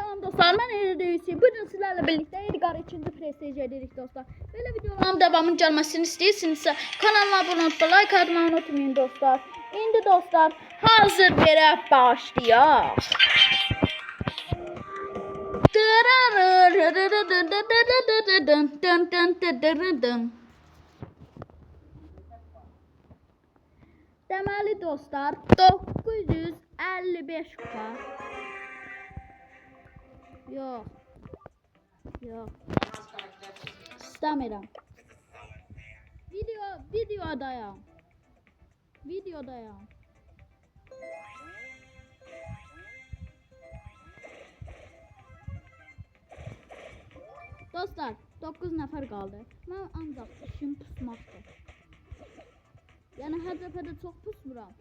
Salam dostlar, mən Erideyisi. Bugün sizlərlə birlikdə Edgar 2-ci prestij edirik dostlar. Belə videoların davamının gəlməsini istəyirsinizsə kanalıma abunə olub like atmayı unutmayın dostlar. İndi dostlar hazır verə başlayaq. Deməli dostlar 955 kupa. Yok. Yok. İstemiyorum. Videodayım. Dostlar 9 nəfər qaldı. Mən ancaq işim pusmaqdır. Yəni hər dəfədə çox pusmuram.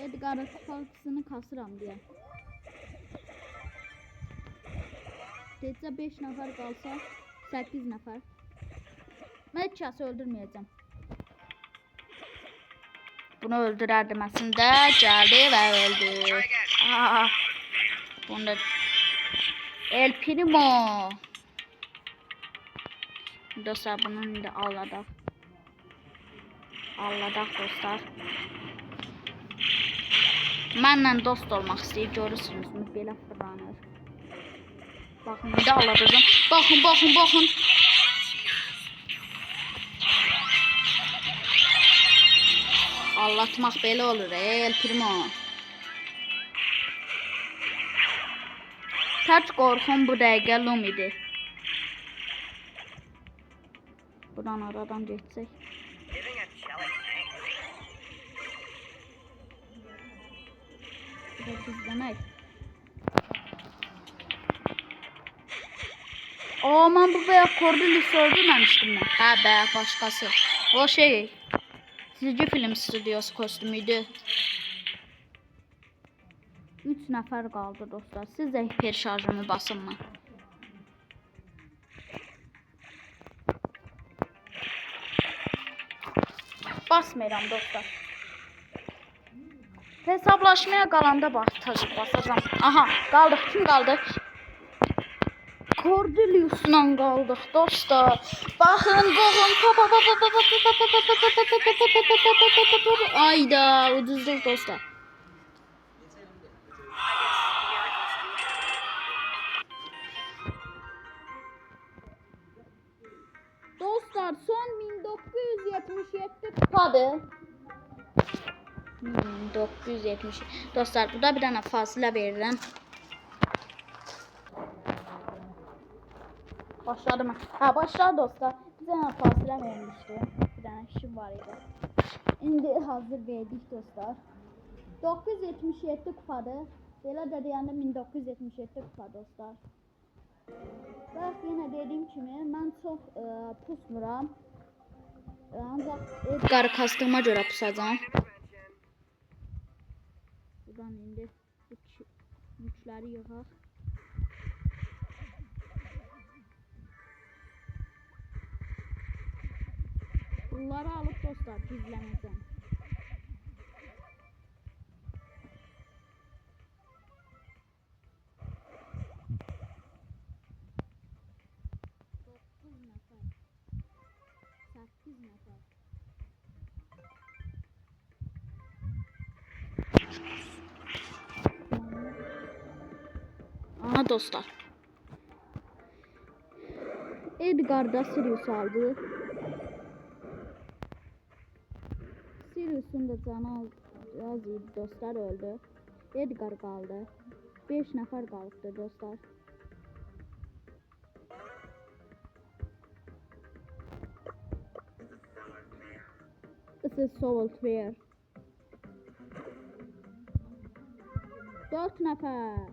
Edgar'ın kupasını kasıram deyə. Tezcə 5 nəfər qalsa 8 nəfər. Mən heç kəsi öldürməyəcəm. Bunu öldürərdim əslində. Gəldi və öldü. Bunda El Primo. Dostlar bunu indi alladaq. Alladaq dostlar. Mənlə dost olmaq istəyir. Görürsünüz mü? Belə fırlanır. Bakın bir de alladacağım. Bakın. Allatmaq belə olur El Primo. Tək qorxum bu dəqiqə Lum idi. Buradan aradan geçsək. Biraz izləmək. Aman bu beyaz Cordelis öldürmemiştim ben. Ha be başkası. O şey. Çizgi film stüdyosu kostümüydü. 3 nəfər kaldı dostlar. Siz de hiper şarjımı basın mı? Basmayacağım dostlar. Hesaplaşmaya kalanda basacağım. Aha kaldık. Kim kaldı? Cordelius'la kaldık dostlar. Bakın. Ayda ucuzluk dostlar. Dostlar son 1977 kupadır. 1970. Dostlar burada bir tane fasılə verirəm. Başladı mı? Ha başladı dostlar. Bir tane fasılə vermiştim. Bir tane işim var idi. İndi hazır verdik dostlar. 977 kupadır. Belə də deyəndə 1977 kupa dostlar. Bax yenə dediyim kimi mən çox pusmuram. Ancaq Edgar'ı kastığıma görə pusacağım. Buradan indi yükləri yığaq. Bunları alıp dostlar gizlənəcəm. Aha dostlar. Edgar da Sirius aldı. Sirius'un da canı az idi dostlar, öldü. Edgar kaldı. 5 nəfər qalıbdı dostlar. This is so unfair. 4 nəfər.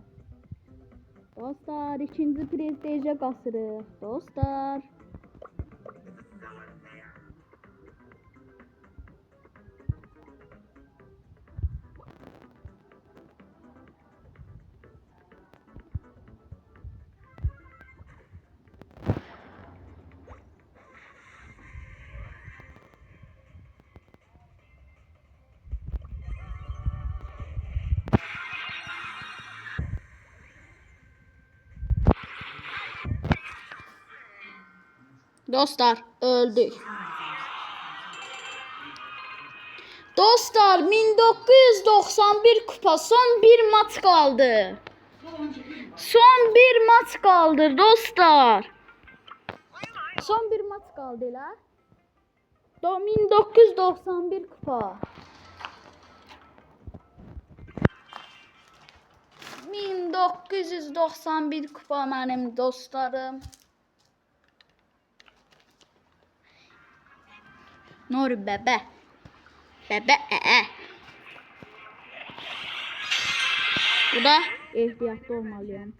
Dostlar ikinci prestijə qasırıq. Dostlar. Dostlar öldük. Dostlar 1991 kupa, son bir maç kaldı. Son bir maç kaldı dostlar. Son bir maç kaldı la. 1991 kupa. 1991 kupa mənim dostlarım. Nuri bebe. Bebe Bu da ehtiyatlı olmalıyım.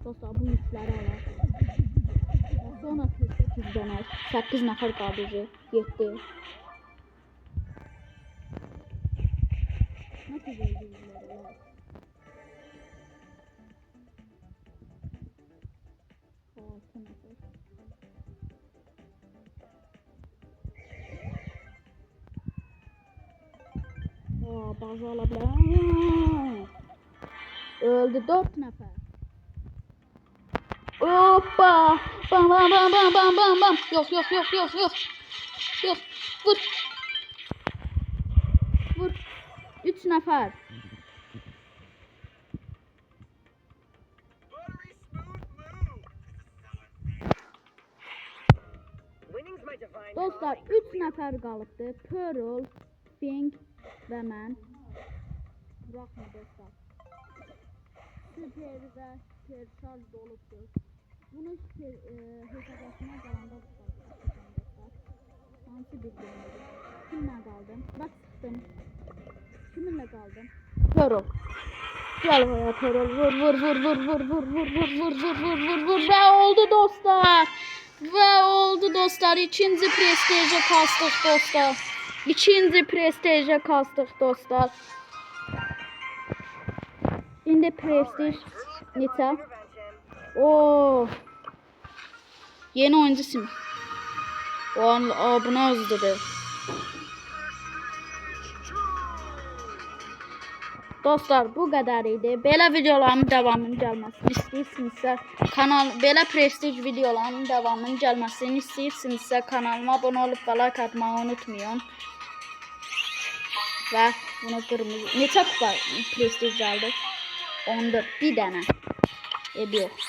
Dostlar bu yükləri alaq. Sonra 8 dənə, 8 nəfər qaldı. 7. Nasıl gözləyirlər? 6 nəfər. Bazı ala bilər. Öldü 4 nəfər. Hoppa! Bam bam bam bam bam bam bam. Yok. Yok. Vur. Vur. 3 nəfər. Dostlar 3 nəfər qalıbdı. Pearl, Fink və mən. Buraxma dostlar. Süper və süper şarj dolubdur. Bunu hesablaşmaya qalanda dostlar. Hansı bir günüdür? Kimlə qaldım? Bak çıxdım. Kiminlə qaldım? Pearl. Gel buraya Pearl. Vur. Ve oldu dostlar. Ve oldu dostlar. İkinci prestijə kastıq dostlar. İkinci prestijə kastıq dostlar. İndi prestij neçə? Oo. Yeni oyuncusun. Bu ne hızlıdır. Dostlar bu kadar idi. Belə videoların devamının gəlməsini istəyirsinizsə, belə prestij videoların devamının gəlməsini istəyirsinizsə, kanalıma abunə olub like atmayı unutmayın. Və bunu qırmızı. Neçə kupa prestij gəldi? 14. Bir dənə. Yox.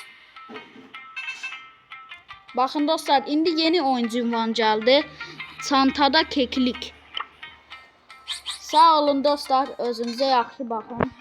Bakın dostlar, indi yeni oyuncu ünvan geldi. Çantada keklik. Sağ olun dostlar, özünüze yaxşı bakın.